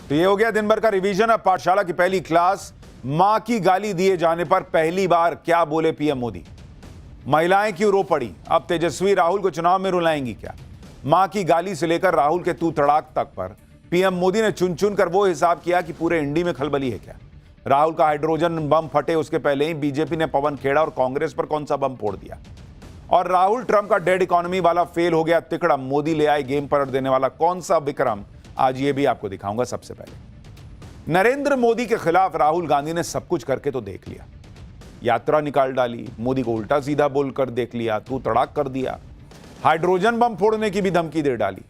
तो ये हो गया दिन भर का रिवीजन। अब पाठशाला की पहली क्लास, मां की गाली दिए जाने पर पहली बार क्या बोले पीएम मोदी। महिलाएं क्यों रो पड़ी, अब तेजस्वी राहुल को चुनाव में रुलाएंगी क्या। मां की गाली से लेकर राहुल के तू तड़ाक तक पर पीएम मोदी ने चुन चुन कर वो हिसाब किया कि पूरे इंडी में खलबली है क्या। राहुल का हाइड्रोजन बम फटे उसके पहले ही बीजेपी ने पवन खेड़ा और कांग्रेस पर कौन सा बम फोड़ दिया। और राहुल ट्रंप का डेड इकोनॉमी वाला फेल हो गया तिकड़ा, मोदी ले आए गेम पलट देने वाला कौन सा विक्रम, आज ये भी आपको दिखाऊंगा। सबसे पहले नरेंद्र मोदी के खिलाफ राहुल गांधी ने सब कुछ करके तो देख लिया, यात्रा निकाल डाली, मोदी को उल्टा सीधा बोलकर देख लिया, तू तड़ाक कर दिया, हाइड्रोजन बम फोड़ने की भी धमकी दे डाली,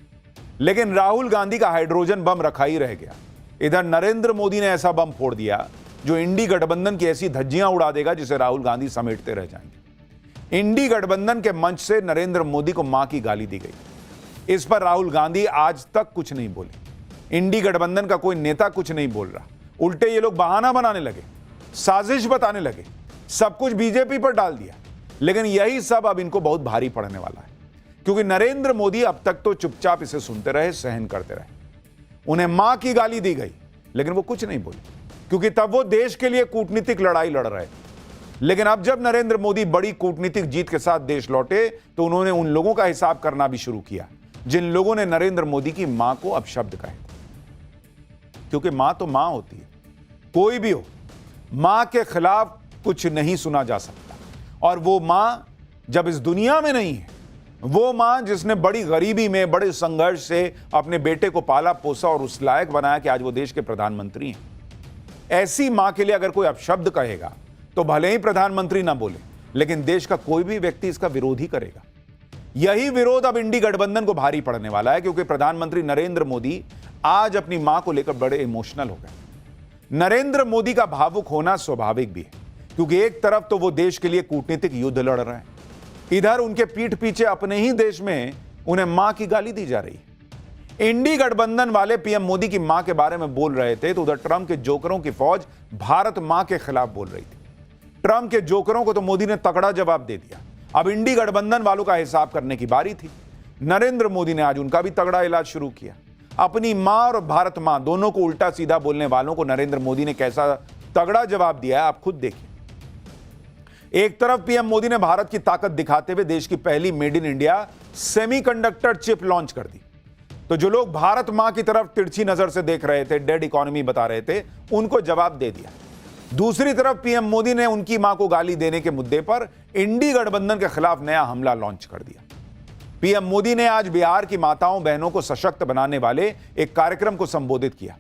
लेकिन राहुल गांधी का हाइड्रोजन बम रखा ही रह गया। इधर नरेंद्र मोदी ने ऐसा बम फोड़ दिया जो इंडी गठबंधन की ऐसी धज्जियां उड़ा देगा जिसे राहुल गांधी समेटते रह जाएंगे। इंडी गठबंधन के मंच से नरेंद्र मोदी को मां की गाली दी गई। इस पर राहुल गांधी आज तक कुछ नहीं बोले। इंडी गठबंधन का कोई नेता कुछ नहीं बोल रहा, उल्टे ये लोग बहाना बनाने लगे, साजिश बताने लगे, सब कुछ बीजेपी पर डाल दिया। लेकिन यही सब अब इनको बहुत भारी पड़ने वाला है, क्योंकि नरेंद्र मोदी अब तक तो चुपचाप इसे सुनते रहे, सहन करते रहे। उन्हें मां की गाली दी गई लेकिन वो कुछ नहीं बोले, क्योंकि तब वो देश के लिए कूटनीतिक लड़ाई लड़ रहे थे। लेकिन अब जब नरेंद्र मोदी बड़ी कूटनीतिक जीत के साथ देश लौटे तो उन्होंने उन लोगों का हिसाब करना भी शुरू किया जिन लोगों ने नरेंद्र मोदी की मां को अपशब्द कहे, क्योंकि मां तो मां होती है, कोई भी हो, मां के खिलाफ कुछ नहीं सुना जा सकता। और वो मां जब इस दुनिया में नहीं है, वो मां जिसने बड़ी गरीबी में बड़े संघर्ष से अपने बेटे को पाला पोसा और उस लायक बनाया कि आज वो देश के प्रधानमंत्री हैं, ऐसी मां के लिए अगर कोई अपशब्द कहेगा तो भले ही प्रधानमंत्री ना बोले, लेकिन देश का कोई भी व्यक्ति इसका विरोध ही करेगा। यही विरोध अब इंडी गठबंधन को भारी पड़ने वाला है, क्योंकि प्रधानमंत्री नरेंद्र मोदी आज अपनी मां को लेकर बड़े इमोशनल हो गए। नरेंद्र मोदी का भावुक होना स्वाभाविक भी है, क्योंकि एक तरफ तो वो देश के लिए कूटनीतिक युद्ध लड़ रहे हैं, इधर उनके पीठ पीछे अपने ही देश में उन्हें मां की गाली दी जा रही है। इंडी गठबंधन वाले पीएम मोदी की मां के बारे में बोल रहे थे तो उधर ट्रंप के जोकरों की फौज भारत मां के खिलाफ बोल रही थी। ट्रंप के जोकरों को तो मोदी ने तगड़ा जवाब दे दिया। अब इंडी गठबंधन वालों का हिसाब करने की बारी थी। नरेंद्र मोदी ने आज उनका भी तगड़ा इलाज शुरू किया। अपनी मां और भारत मां दोनों को उल्टा सीधा बोलने वालों को नरेंद्र मोदी ने कैसा तगड़ा जवाब दिया है, आप खुद देखिए। एक तरफ पीएम मोदी ने भारत की ताकत दिखाते हुए देश की पहली made in India semiconductor chip launch कर दी, तो जो लोग भारत मां की तरफ तिरछी नजर से देख रहे थे, डेड इकोनॉमी बता रहे थे, उनको जवाब दे दिया। दूसरी तरफ पीएम मोदी ने उनकी मां को गाली देने के मुद्दे पर इंडी गठबंधन के खिलाफ नया हमला लॉन्च कर दिया। पीएम मोदी ने आज बिहार की माताओं बहनों को सशक्त बनाने वाले एक कार्यक्रम को संबोधित किया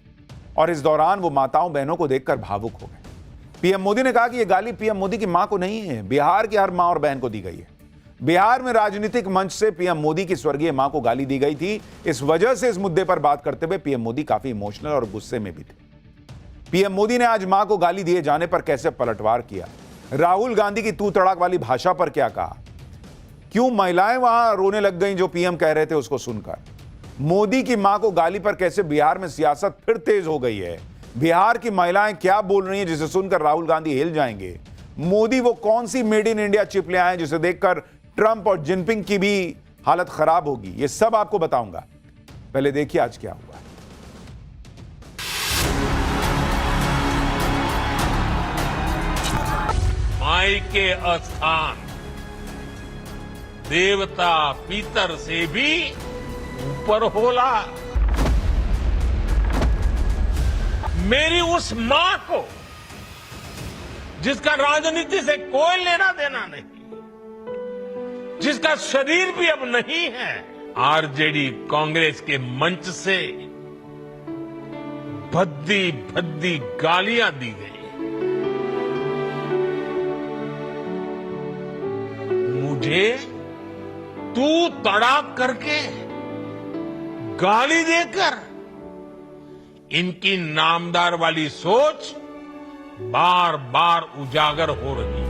और इस दौरान वो माताओं बहनों को देखकर भावुक हो गए। पीएम मोदी ने कहा कि यह गाली पीएम मोदी की मां को नहीं है, बिहार की हर मां और बहन को दी गई है। बिहार में राजनीतिक मंच से पीएम मोदी की स्वर्गीय मां को गाली दी गई थी। इस वजह से इस मुद्दे पर बात करते हुए पीएम मोदी काफी इमोशनल और गुस्से में भी थे। पीएम मोदी ने आज मां को गाली दिए जाने पर कैसे पलटवार किया, राहुल गांधी की तू तड़ाक वाली भाषा पर क्या कहा, क्यों महिलाएं वहां रोने लग गईं जो पीएम कह रहे थे उसको सुनकर, मोदी की मां को गाली पर कैसे बिहार में सियासत फिर तेज हो गई है, बिहार की महिलाएं क्या बोल रही हैं जिसे सुनकर राहुल गांधी हिल जाएंगे, मोदी वो कौन सी मेड इन इंडिया चिप ले आए जिसे देखकर ट्रंप और जिनपिंग की भी हालत खराब होगी, ये सब आपको बताऊंगा। पहले देखिए आज क्या हुआ। माई के स्थान देवता पितर से भी ऊपर होला। मेरी उस मां को जिसका राजनीति से कोई लेना देना नहीं, जिसका शरीर भी अब नहीं है, आरजेडी कांग्रेस के मंच से भद्दी भद्दी गालियां दी गई। मुझे तू तड़ाक करके गाली देकर इनकी नामदार वाली सोच बार बार उजागर हो रही है।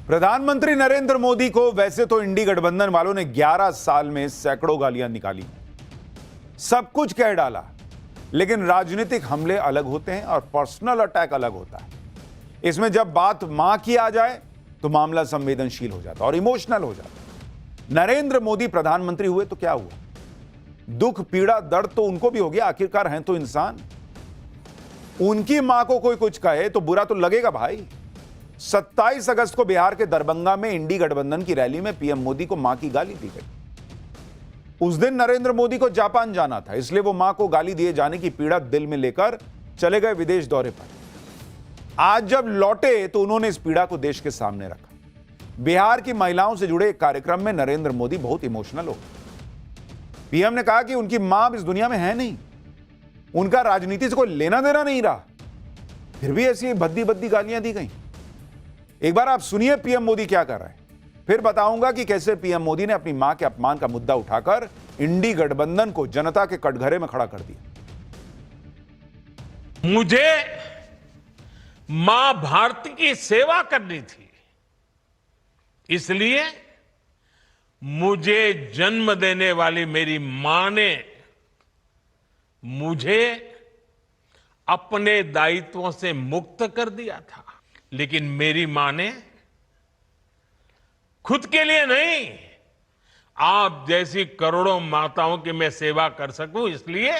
प्रधानमंत्री नरेंद्र मोदी को वैसे तो इंडी गठबंधन वालों ने 11 साल में सैकड़ों गालियां निकाली, सब कुछ कह डाला, लेकिन राजनीतिक हमले अलग होते हैं और पर्सनल अटैक अलग होता है। इसमें जब बात मां की आ जाए तो मामला संवेदनशील हो जाता और इमोशनल हो जाता। नरेंद्र मोदी प्रधानमंत्री हुए तो क्या हुआ, दुख पीड़ा दर्द तो उनको भी हो गया, आखिरकार हैं तो इंसान। उनकी मां को कोई कुछ कहे तो बुरा तो लगेगा भाई। 27 अगस्त को बिहार के दरभंगा में इंडी गठबंधन की रैली में पीएम मोदी को मां की गाली दी गई। उस दिन नरेंद्र मोदी को जापान जाना था, इसलिए वो मां को गाली दिए जाने की पीड़ा दिल में लेकर चले गए विदेश दौरे पर। आज जब लौटे तो उन्होंने इस पीड़ा को देश के सामने रखा। बिहार की महिलाओं से जुड़े एक कार्यक्रम में नरेंद्र मोदी बहुत इमोशनल हो गए। पीएम ने कहा कि उनकी मां अब इस दुनिया में है नहीं, उनका राजनीति से कोई लेना देना नहीं रहा, फिर भी ऐसी भद्दी भद्दी गालियां दी गई। एक बार आप सुनिए पीएम मोदी क्या कर रहे हैं, फिर बताऊंगा कि कैसे पीएम मोदी ने अपनी मां के अपमान का मुद्दा उठाकर इंडी गठबंधन को जनता के कटघरे में खड़ा कर दिया। मुझे मां भारती की सेवा करनी थी, इसलिए मुझे जन्म देने वाली मेरी मां ने मुझे अपने दायित्वों से मुक्त कर दिया था। लेकिन मेरी मां ने खुद के लिए नहीं, आप जैसी करोड़ों माताओं की मैं सेवा कर सकूं, इसलिए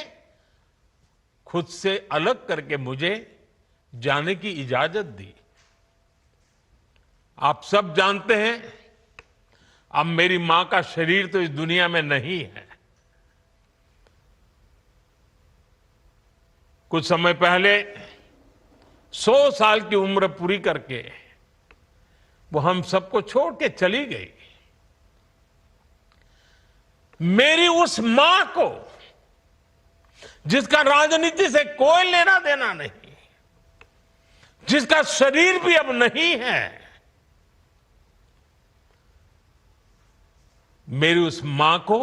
खुद से अलग करके मुझे जाने की इजाजत दी। आप सब जानते हैं, अब मेरी मां का शरीर तो इस दुनिया में नहीं है। कुछ समय पहले 100 साल की उम्र पूरी करके वो हम सबको छोड़ के चली गई। मेरी उस मां को, जिसका राजनीति से कोई लेना देना नहीं, जिसका शरीर भी अब नहीं है, मेरी उस मां को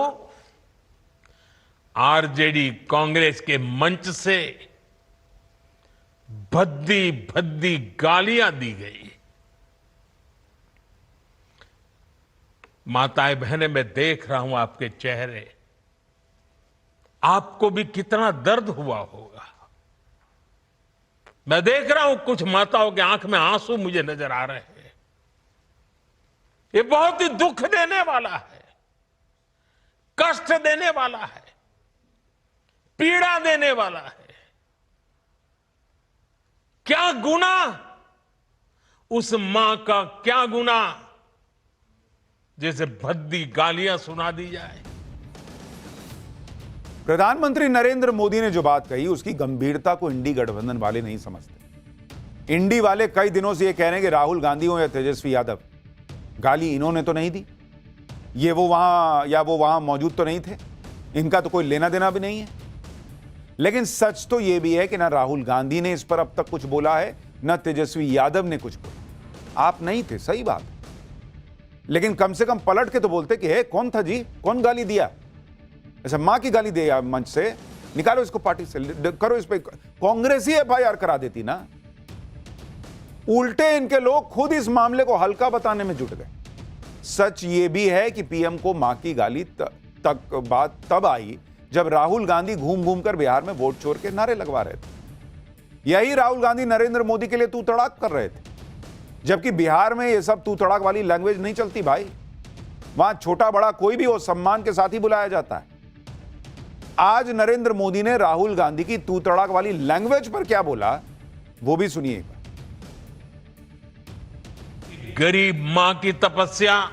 आरजेडी कांग्रेस के मंच से भद्दी भद्दी गालियां दी गई। माताएं बहनें, मैं देख रहा हूं आपके चेहरे, आपको भी कितना दर्द हुआ होगा। मैं देख रहा हूं कुछ माताओं की आंख में आंसू मुझे नजर आ रहे हैं। ये बहुत ही दुख देने वाला है, कष्ट देने वाला है, पीड़ा देने वाला है। क्या गुना, उस मां का क्या गुना जैसे भद्दी गालियां सुना दी जाए। प्रधानमंत्री नरेंद्र मोदी ने जो बात कही उसकी गंभीरता को इंडी गठबंधन वाले नहीं समझते। इंडी वाले कई दिनों से ये कह रहे हैं कि राहुल गांधी हो या तेजस्वी यादव, गाली इन्होंने तो नहीं दी, ये वो वहां मौजूद तो नहीं थे, इनका तो कोई लेना देना भी नहीं है। लेकिन सच तो यह भी है कि ना राहुल गांधी ने इस पर अब तक कुछ बोला है, ना तेजस्वी यादव ने कुछ बोला। आप नहीं थे, सही बात, लेकिन कम से कम पलट के तो बोलते कि हे कौन था जी, कौन गाली दिया, ऐसा मां की गाली दिया मंच से, निकालो इसको पार्टी से, करो इस पे, कांग्रेस ही एफआईआर करा देती ना। उल्टे इनके लोग खुद इस मामले को हल्का बताने में जुट गए। सच ये भी है कि पीएम को मां की गाली तक बात तब आई जब राहुल गांधी घूम घूम कर बिहार में वोट चोर के नारे लगवा रहे थे। यही राहुल गांधी नरेंद्र मोदी के लिए तू तड़ाक कर रहे थे, जबकि बिहार में ये सब तू तड़ाक वाली लैंग्वेज नहीं चलती भाई। वहां छोटा बड़ा कोई भी हो सम्मान के साथ ही बुलाया जाता है। आज नरेंद्र मोदी ने राहुल गांधी की तू तड़ाक वाली लैंग्वेज पर क्या बोला वो भी सुनिए। गरीब मां की तपस्या,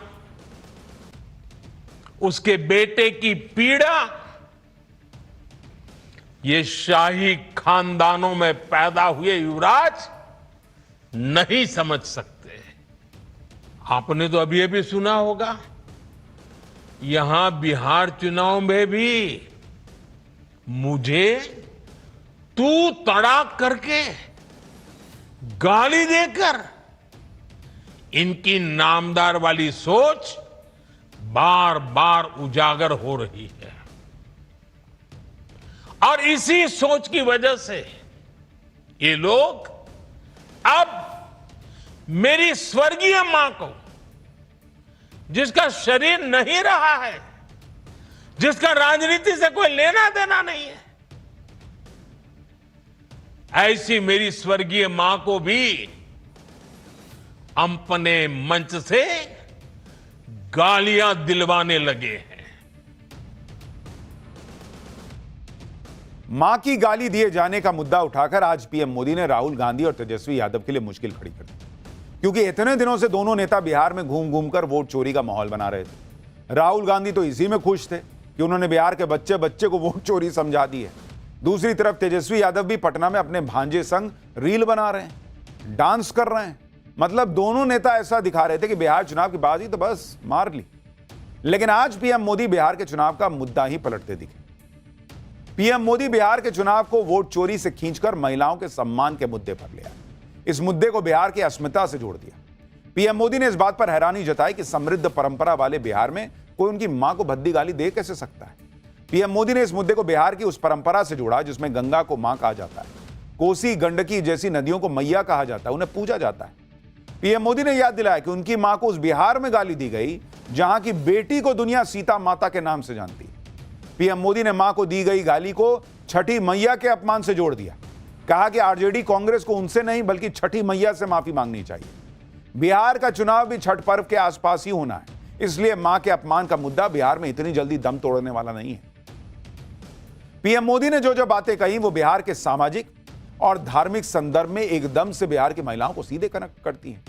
उसके बेटे की पीड़ा, ये शाही खानदानों में पैदा हुए युवराज नहीं समझ सकते। आपने तो अभी अभी सुना होगा, यहां बिहार चुनाव में भी मुझे तू तड़ाक करके गाली देकर इनकी नामदार वाली सोच बार बार उजागर हो रही है। और इसी सोच की वजह से ये लोग अब मेरी स्वर्गीय मां को, जिसका शरीर नहीं रहा है, जिसका राजनीति से कोई लेना देना नहीं है, ऐसी मेरी स्वर्गीय मां को भी अपने मंच से गालियां दिलवाने लगे हैं। मां की गाली दिए जाने का मुद्दा उठाकर आज पीएम मोदी ने राहुल गांधी और तेजस्वी यादव के लिए मुश्किल खड़ी कर दी, क्योंकि इतने दिनों से दोनों नेता बिहार में घूम घूम कर वोट चोरी का माहौल बना रहे थे। राहुल गांधी तो इसी में खुश थे कि उन्होंने बिहार के बच्चे बच्चे को वोट चोरी समझा दी है। दूसरी तरफ तेजस्वी यादव भी पटना में अपने भांजे संग रील बना रहे हैं, डांस कर रहे हैं। मतलब दोनों नेता ऐसा दिखा रहे थे कि बिहार चुनाव की बाजी तो बस मार ली। लेकिन आज पीएम मोदी बिहार के चुनाव का मुद्दा ही पलटते दिखे। पीएम मोदी बिहार के चुनाव को वोट चोरी से खींचकर महिलाओं के सम्मान के मुद्दे पर ले आए। इस मुद्दे को बिहार की अस्मिता से जोड़ दिया। पीएम मोदी ने इस बात पर हैरानी जताई कि समृद्ध परंपरा वाले बिहार में कोई उनकी मां को भद्दी गाली दे कैसे सकता है। पीएम मोदी ने इस मुद्दे को बिहार की उस परंपरा से जोड़ा जिसमें गंगा को मां कहा जाता है, कोसी गंडकी जैसी नदियों को मैया कहा जाता है, उन्हें पूजा जाता है। पीएम मोदी ने याद दिलाया कि उनकी मां को उस बिहार में गाली दी गई जहां की बेटी को दुनिया सीता माता के नाम से जानती है। पीएम मोदी ने मां को दी गई गाली को छठी मैया के अपमान से जोड़ दिया। कहा कि आरजेडी कांग्रेस को उनसे नहीं बल्कि छठी मैया से माफी मांगनी चाहिए। बिहार का चुनाव भी छठ पर्व के आसपास ही होना है, इसलिए मां के अपमान का मुद्दा बिहार में इतनी जल्दी दम तोड़ने वाला नहीं है। पीएम मोदी ने जो जो बातें कही वो बिहार के सामाजिक और धार्मिक संदर्भ में एकदम से बिहार की महिलाओं को सीधे कनेक्ट करती हैं।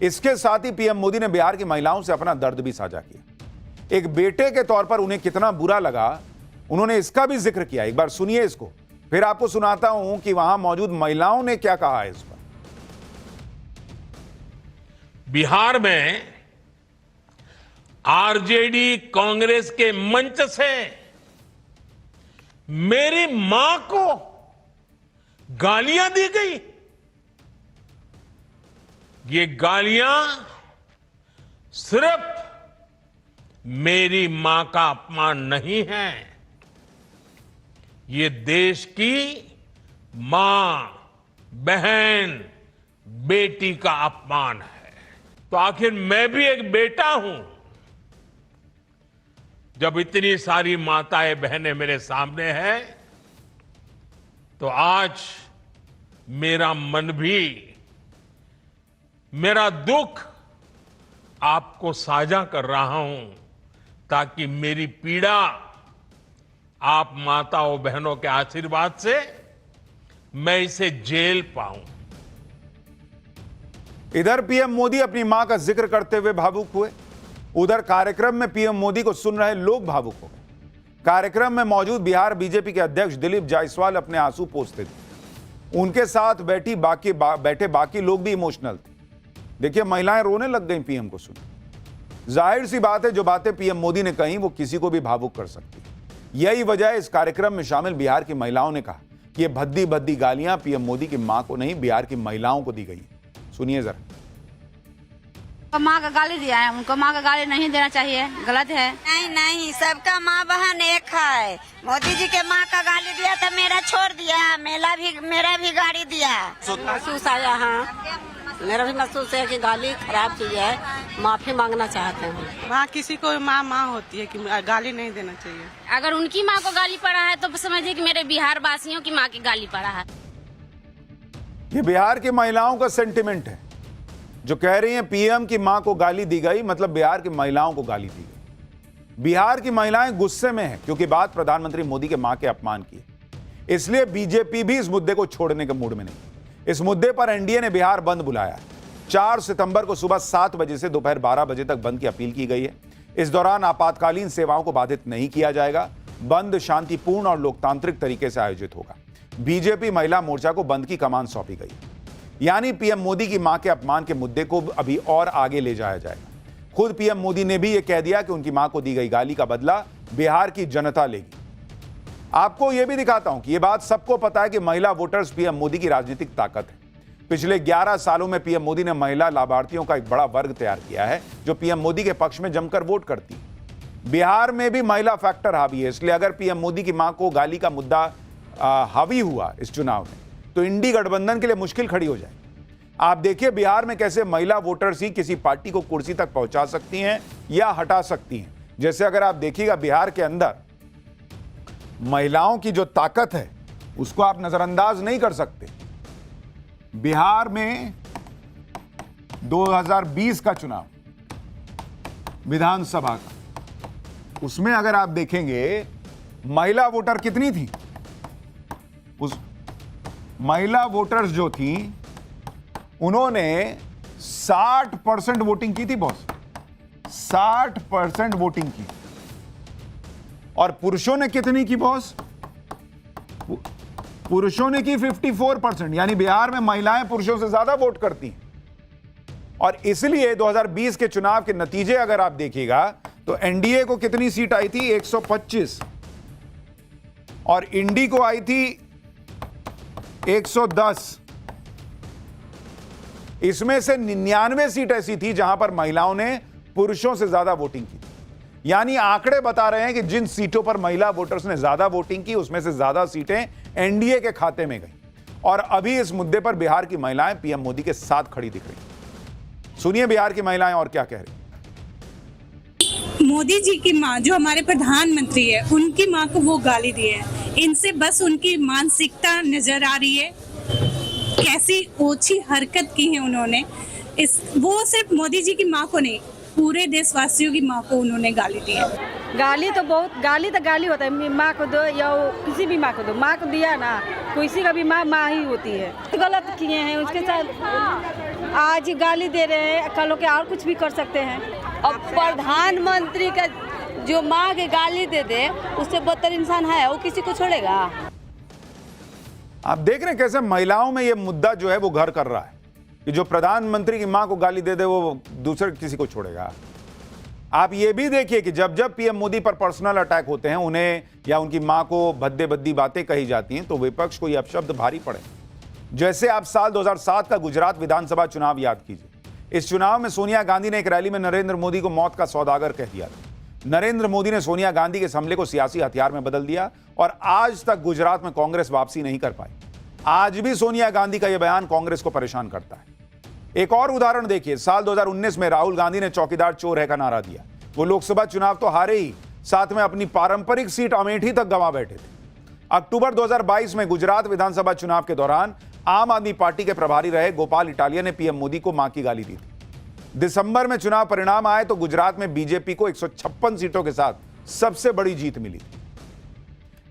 इसके साथ ही पीएम मोदी ने बिहार की महिलाओं से अपना दर्द भी साझा किया। एक बेटे के तौर पर उन्हें कितना बुरा लगा, उन्होंने इसका भी जिक्र किया। एक बार सुनिए इसको, फिर आपको सुनाता हूं कि वहां मौजूद महिलाओं ने क्या कहा है इस पर। बिहार में आरजेडी कांग्रेस के मंच से मेरी मां को गालियां दी गई। ये गालियां सिर्फ मेरी मां का अपमान नहीं है, ये देश की मां, बहन, बेटी का अपमान है। तो आखिर मैं भी एक बेटा हूं। जब इतनी सारी माताएं बहनें मेरे सामने हैं तो आज मेरा मन भी, मेरा दुख आपको साझा कर रहा हूं ताकि मेरी पीड़ा आप माताओं बहनों के आशीर्वाद से मैं इसे झेल पाऊं। इधर पीएम मोदी अपनी मां का जिक्र करते हुए भावुक हुए, उधर कार्यक्रम में पीएम मोदी को सुन रहे लोग भावुक हो गए। कार्यक्रम में मौजूद बिहार बीजेपी के अध्यक्ष दिलीप जायसवाल अपने आंसू पोंछते थे। उनके साथ बैठे बाकी लोग भी इमोशनल थे। देखिए, महिलाएं रोने लग गई पीएम को सुन। जाहिर सी बात है, जो बातें पीएम मोदी ने कही वो किसी को भी भावुक कर सकती है। यही वजह है इस कार्यक्रम में शामिल बिहार की महिलाओं ने कहा कि ये भद्दी भद्दी गालियां पीएम मोदी की मां को नहीं, बिहार की महिलाओं को दी गई है। सुनिए जरा। माँ का गाली दिया है, उनको माँ का गाली नहीं देना चाहिए, गलत है। नहीं नहीं, सबका माँ बहन एक है। मोदी जी के माँ का गाली दिया तो मेरा छोड़ दिया, मेरा भी गाली दिया। महसूस आया, हाँ मेरा भी महसूस है कि गाली खराब चीज है, माफी मांगना चाहते हैं। माँ किसी को माँ होती है कि गाली नहीं देना चाहिए। अगर उनकी माँ को गाली पड़ा है तो समझिए कि मेरे बिहार वासियों की माँ की गाली पड़ा है। ये बिहार की महिलाओं का सेंटिमेंट है, जो कह रही हैं पीएम की मां को गाली दी गई, मतलब बिहार की महिलाओं को गाली दी गई। बिहार की महिलाएं गुस्से में हैं क्योंकि बात प्रधानमंत्री मोदी के मां के अपमान की है। इसलिए बीजेपी भी इस मुद्दे को छोड़ने के मूड में नहीं। इस मुद्दे पर एनडीए ने बिहार बंद बुलाया है। 4 सितंबर को सुबह 7 बजे से दोपहर 12 बजे तक बंद की अपील की गई है। इस दौरान आपातकालीन सेवाओं को बाधित नहीं किया जाएगा। बंद शांतिपूर्ण और लोकतांत्रिक तरीके से आयोजित होगा। बीजेपी महिला मोर्चा को बंद की कमान सौंपी गई है। यानी पीएम मोदी की मां के अपमान के मुद्दे को अभी और आगे ले जाया जाएगा। खुद पीएम मोदी ने भी यह कह दिया कि उनकी मां को दी गई गाली का बदला बिहार की जनता लेगी। आपको यह भी दिखाता हूं कि यह बात सबको पता है कि महिला वोटर्स पीएम मोदी की राजनीतिक ताकत है। पिछले 11 सालों में पीएम मोदी ने महिला लाभार्थियों का एक बड़ा वर्ग तैयार किया है जो पीएम मोदी के पक्ष में जमकर वोट करती है। बिहार में भी महिला फैक्टर हावी है, इसलिए अगर पीएम मोदी की मां को गाली का मुद्दा हावी हुआ इस चुनाव में तो इंडी गठबंधन के लिए मुश्किल खड़ी हो जाए। आप देखिए बिहार में कैसे महिला वोटर्स ही किसी पार्टी को कुर्सी तक पहुंचा सकती हैं या हटा सकती हैं। जैसे अगर आप देखिएगा बिहार के अंदर महिलाओं की जो ताकत है उसको आप नजरअंदाज नहीं कर सकते। बिहार में 2020 का चुनाव विधानसभा का, उसमें अगर आप देखेंगे महिला वोटर कितनी थी, उस महिला वोटर्स जो थी उन्होंने 60% वोटिंग की थी बॉस, 60% वोटिंग की। और पुरुषों ने कितनी की बॉस? पुरुषों ने की 54%, यानी बिहार में महिलाएं पुरुषों से ज्यादा वोट करती हैं। और इसलिए 2020 के चुनाव के नतीजे अगर आप देखिएगा तो एनडीए को कितनी सीट आई थी? 125, और इंडी को आई थी 110। इसमें से 99 सीट ऐसी थी जहां पर महिलाओं ने पुरुषों से ज्यादा वोटिंग की। यानी आंकड़े बता रहे हैं कि जिन सीटों पर महिला वोटर्स ने ज्यादा वोटिंग की उसमें से ज्यादा सीटें एनडीए के खाते में गई। और अभी इस मुद्दे पर बिहार की महिलाएं पीएम मोदी के साथ खड़ी दिख रही। सुनिए बिहार की महिलाएं और क्या कह रही। मोदी जी की माँ जो हमारे प्रधानमंत्री है, उनकी माँ को वो गाली दी है। इनसे बस उनकी मानसिकता नजर आ रही है, कैसी ओछी हरकत की है उन्होंने। वो सिर्फ मोदी जी की माँ को नहीं, पूरे देशवासियों की माँ को उन्होंने गाली दी है। गाली तो गाली होता है, माँ को दो या किसी भी माँ को दो, माँ को दिया ना, किसी का भी माँ ही होती है। गलत किए हैं उसके साथ, आज गाली दे रहे हैं, कल के और कुछ भी कर सकते हैं। अब प्रधानमंत्री का जो माँ के गाली दे दे, उससे बदतर इंसान है, वो किसी को छोड़ेगा? आप देख रहे हैं कैसे महिलाओं में यह मुद्दा जो है वो घर कर रहा है कि जो प्रधानमंत्री की मां को गाली दे दे वो दूसरे किसी को छोड़ेगा। आप ये भी देखिए कि जब जब पीएम मोदी पर पर्सनल अटैक होते हैं, उन्हें या उनकी मां को भद्दे भद्दी बातें कही जाती हैं, तो विपक्ष को ये अपशब्द भारी पड़े। जैसे आप साल 2007 का गुजरात विधानसभा चुनाव याद कीजिए। इस चुनाव में सोनिया गांधी ने एक रैली में नरेंद्र मोदी को मौत का सौदागर कह दिया था। नरेंद्र मोदी ने सोनिया गांधी के इस हमले को सियासी हथियार में बदल दिया और आज तक गुजरात में कांग्रेस वापसी नहीं कर पाई। आज भी सोनिया गांधी का यह बयान कांग्रेस को परेशान करता है। एक और उदाहरण देखिए, साल 2019 में राहुल गांधी ने चौकीदार चोर है का नारा दिया। वो लोकसभा चुनाव तो हारे ही, साथ में अपनी पारंपरिक सीट अमेठी तक गंवा बैठे थे। अक्टूबर 2022 में गुजरात विधानसभा चुनाव के दौरान आम आदमी पार्टी के प्रभारी रहे गोपाल इटालिया ने पीएम मोदी को मां की गाली दी थी। दिसंबर में चुनाव परिणाम आए तो गुजरात में बीजेपी को 156 सीटों के साथ सबसे बड़ी जीत मिली थी।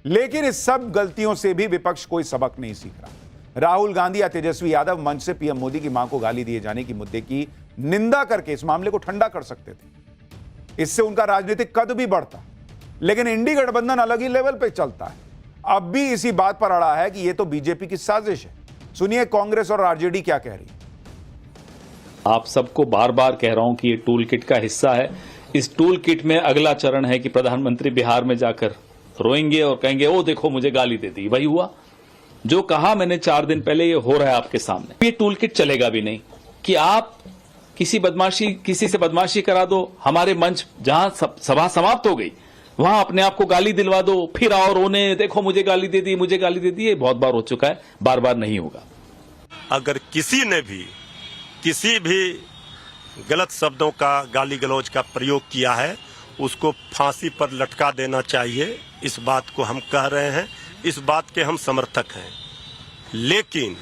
लेकिन इस सब गलतियों से भी विपक्ष कोई सबक नहीं सीख रहा। राहुल गांधी या तेजस्वी यादव मंच से पीएम मोदी की मां को गाली दिए जाने की मुद्दे की निंदा करके इस मामले को ठंडा कर सकते थे। इससे उनका राजनीतिक कद भी बढ़ता। लेकिन इंडी गठबंधन अलग ही लेवल पे चलता है। अब भी इसी बात पर अड़ा है कि यह तो बीजेपी की साजिश है। सुनिए कांग्रेस और आरजेडी क्या कह रही है। आप सबको बार बार कह रहा हूं कि ये टूल किट का हिस्सा है। इस टूल किट में अगला चरण है कि प्रधानमंत्री बिहार में जाकर रोएंगे और कहेंगे ओ देखो मुझे गाली दे दी। वही हुआ जो कहा मैंने 4 दिन पहले, ये हो रहा है आपके सामने। ये टूल किट चलेगा भी नहीं कि आप किसी से बदमाशी करा दो, हमारे मंच जहां सभा समाप्त हो गई वहां अपने आप को गाली दिलवा दो, फिर आओ रोने, देखो मुझे गाली दे दी, मुझे गाली दे दी। ये बहुत बार हो चुका है, बार बार नहीं होगा। अगर किसी ने भी किसी भी गलत शब्दों का गाली गलौज का प्रयोग किया है उसको फांसी पर लटका देना चाहिए। इस बात को हम कह रहे हैं, इस बात के हम समर्थक हैं। लेकिन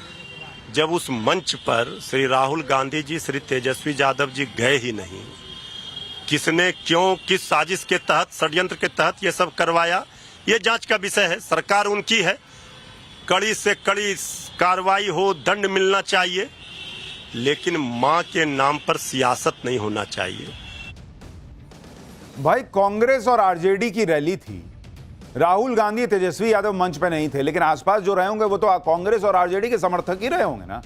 जब उस मंच पर श्री राहुल गांधी जी, श्री तेजस्वी यादव जी गए ही नहीं, किसने क्यों, किस साजिश के तहत, षड्यंत्र के तहत ये सब करवाया, ये जांच का विषय है। सरकार उनकी है, कड़ी से कड़ी कार्रवाई हो, दंड मिलना चाहिए, लेकिन मां के नाम पर सियासत नहीं होना चाहिए। भाई कांग्रेस और आरजेडी की रैली थी, राहुल गांधी तेजस्वी यादव मंच पे नहीं थे, लेकिन आसपास जो रहे होंगे वो तो कांग्रेस और आरजेडी के समर्थक ही रहे होंगे ना।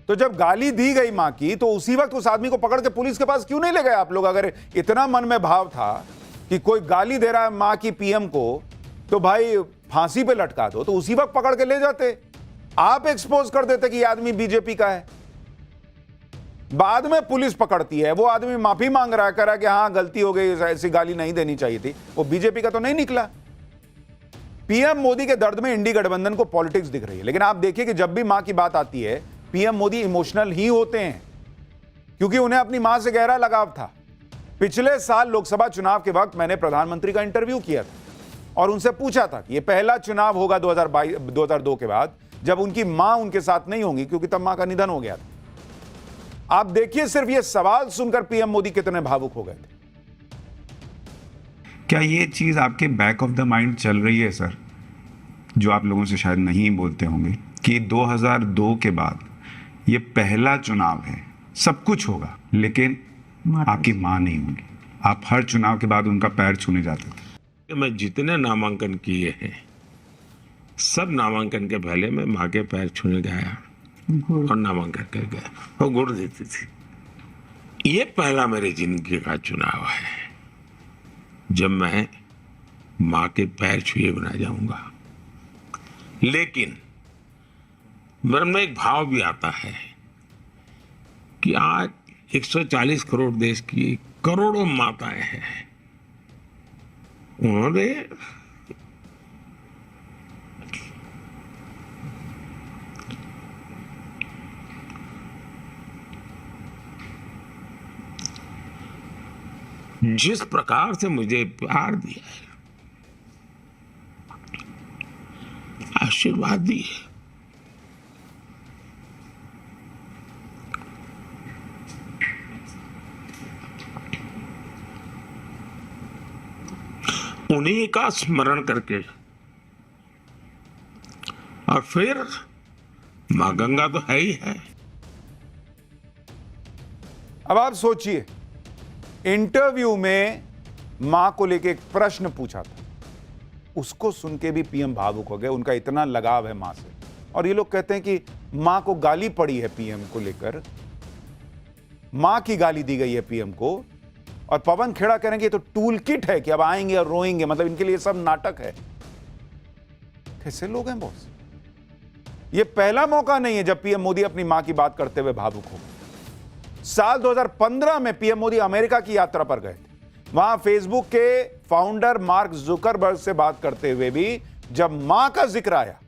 तो जब गाली दी गई मां की तो उसी वक्त उस आदमी को पकड़ के पुलिस के पास क्यों नहीं ले गए आप लोग? अगर इतना मन में भाव था कि कोई गाली दे रहा है मां की पीएम को तो भाई फांसी पे लटका दो, तो उसी वक्त पकड़ के ले जाते। आप एक्सपोज कर देते कि यह आदमी बीजेपी का है। बाद में पुलिस पकड़ती है, वो आदमी माफी मांग रहा है, कह रहा है कि हाँ गलती हो गई, ऐसी गाली नहीं देनी चाहिए थी। वो बीजेपी का तो नहीं निकला। पीएम मोदी के दर्द में इंडी गठबंधन को पॉलिटिक्स दिख रही है। लेकिन आप देखिए कि जब भी मां की बात आती है पीएम मोदी इमोशनल ही होते हैं, क्योंकि उन्हें अपनी मां से गहरा लगाव था। पिछले साल लोकसभा चुनाव के वक्त मैंने प्रधानमंत्री का इंटरव्यू किया था और उनसे पूछा था कि यह पहला चुनाव होगा 2002 के बाद जब उनकी मां उनके साथ नहीं होंगी, क्योंकि तब मां का निधन हो गया था। आप देखिए सिर्फ ये सवाल सुनकर पीएम मोदी कितने भावुक हो गए थे। क्या ये चीज आपके बैक ऑफ द माइंड चल रही है सर जो आप लोगों से शायद नहीं बोलते होंगे कि 2002 के बाद ये पहला चुनाव है। सब कुछ होगा लेकिन आपकी माँ नहीं होगी। आप हर चुनाव के बाद उनका पैर छूने जाते थे। मैं जितने नामांकन किए हैं, सब नामांकन के पहले मैं माँ के पैर छूने गया और नामांकन कर गया। वो गुड़ देती थी। ये पहला मेरे जिंदगी का चुनाव है जब मैं माँ के पैर छुए बिना जाऊंगा। लेकिन मन में एक भाव भी आता है कि आज 140 करोड़ देश की करोड़ों माताएं हैं, उन्होंने जिस प्रकार से मुझे प्यार दिया है, आशीर्वाद दिए, उन्हीं का स्मरण करके और फिर मां गंगा तो है ही है। अब आप सोचिए, इंटरव्यू में मां को लेके एक प्रश्न पूछा था, उसको सुन के भी पीएम भावुक हो गए। उनका इतना लगाव है मां से। और ये लोग कहते हैं कि मां को गाली पड़ी है पीएम को लेकर, मां की गाली दी गई है पीएम को। और पवन खेड़ा कह रहे हैं कि ये तो टूल किट है कि अब आएंगे और रोएंगे, मतलब इनके लिए सब नाटक है। कैसे लोग हैं बॉस? ये पहला मौका नहीं है जब पीएम मोदी अपनी मां की बात करते हुए भावुक हो गए। साल 2015 में पीएम मोदी अमेरिका की यात्रा पर गए थे। वहां फेसबुक के फाउंडर मार्क जुकरबर्ग से बात करते हुए भी जब मां का जिक्र आया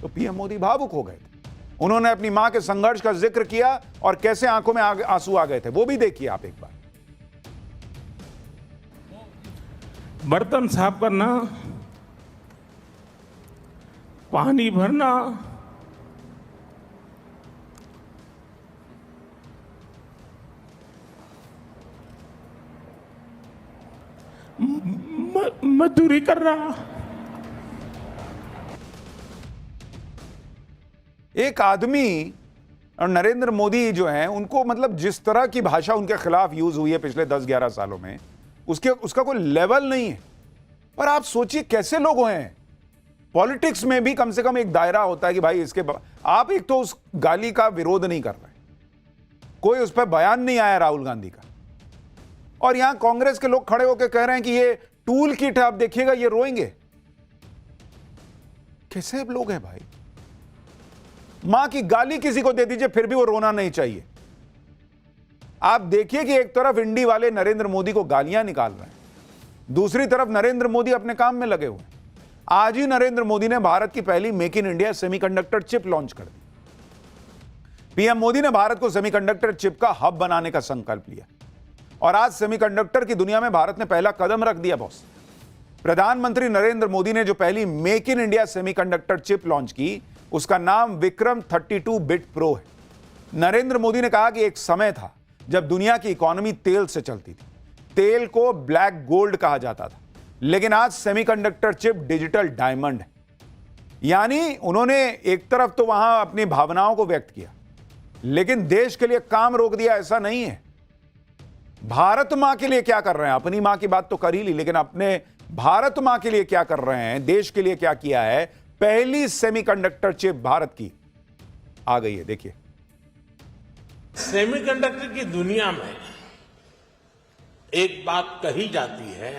तो पीएम मोदी भावुक हो गए थे। उन्होंने अपनी मां के संघर्ष का जिक्र किया और कैसे आंखों में आंसू आ गए थे, वो भी देखिए आप एक बार। बर्तन साफ करना, पानी भरना, मजदूरी कर रहा। एक आदमी और नरेंद्र मोदी जो हैं, उनको मतलब जिस तरह की भाषा उनके खिलाफ यूज हुई है पिछले 10-11 सालों में, उसका कोई लेवल नहीं है। पर आप सोचिए कैसे लोग हैं। पॉलिटिक्स में भी कम से कम एक दायरा होता है कि भाई इसके आप एक तो उस गाली का विरोध नहीं कर रहे, कोई उस पर बयान नहीं आया राहुल गांधी का, और यहां कांग्रेस के लोग खड़े होकर कह रहे हैं कि ये टूल किट है, आप देखिएगा ये रोएंगे। कैसे लोग हैं भाई? मां की गाली किसी को दे दीजिए फिर भी वो रोना नहीं चाहिए। आप देखिए कि एक तरफ इंडी वाले नरेंद्र मोदी को गालियां निकाल रहे हैं, दूसरी तरफ नरेंद्र मोदी अपने काम में लगे हुए हैं। आज ही नरेंद्र मोदी ने भारत की पहली make in India semiconductor chip launch कर दी। पीएम मोदी ने भारत को सेमीकंडक्टर चिप का हब बनाने का संकल्प लिया और आज सेमीकंडक्टर की दुनिया में भारत ने पहला कदम रख दिया बॉस। प्रधानमंत्री नरेंद्र मोदी ने जो पहली make in India semiconductor chip launch की, उसका नाम विक्रम 32 बिट प्रो है। नरेंद्र मोदी ने कहा कि एक समय था जब दुनिया की इकोनॉमी तेल से चलती थी, तेल को ब्लैक गोल्ड कहा जाता था, लेकिन आज सेमीकंडक्टर चिप डिजिटल डायमंड है। यानी उन्होंने एक तरफ तो वहां अपनी भावनाओं को व्यक्त किया, लेकिन देश के लिए काम रोक दिया, ऐसा नहीं है। भारत मां के लिए क्या कर रहे हैं? अपनी मां की बात तो कर ही ली, लेकिन अपने भारत मां के लिए क्या कर रहे हैं, देश के लिए क्या किया है? पहली सेमीकंडक्टर चिप भारत की आ गई है, देखिए। सेमीकंडक्टर की दुनिया में एक बात कही जाती है,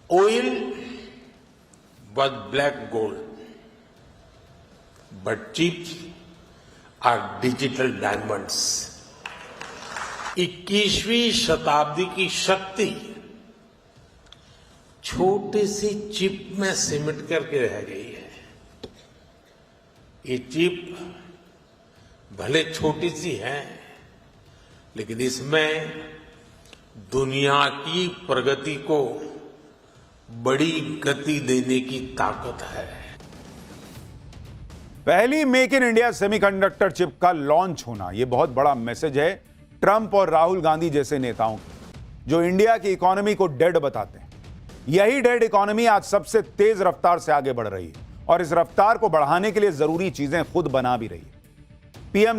oil was black gold but chips are digital diamonds. 21वीं शताब्दी की शक्ति छोटी सी चिप में सिमट करके रह गई है। ये चिप भले छोटी सी है, लेकिन इसमें दुनिया की प्रगति को बड़ी गति देने की ताकत है। पहली make in India semiconductor chip का लॉन्च होना, यह बहुत बड़ा मैसेज है ट्रंप और राहुल गांधी जैसे नेताओं को, जो इंडिया की इकोनॉमी को डेड बताते हैं। यही डेड इकोनॉमी आज सबसे तेज रफ्तार से आगे बढ़ रही है और इस रफ्तार को बढ़ाने के लिए जरूरी चीजें खुद बना भी रही है। पीएम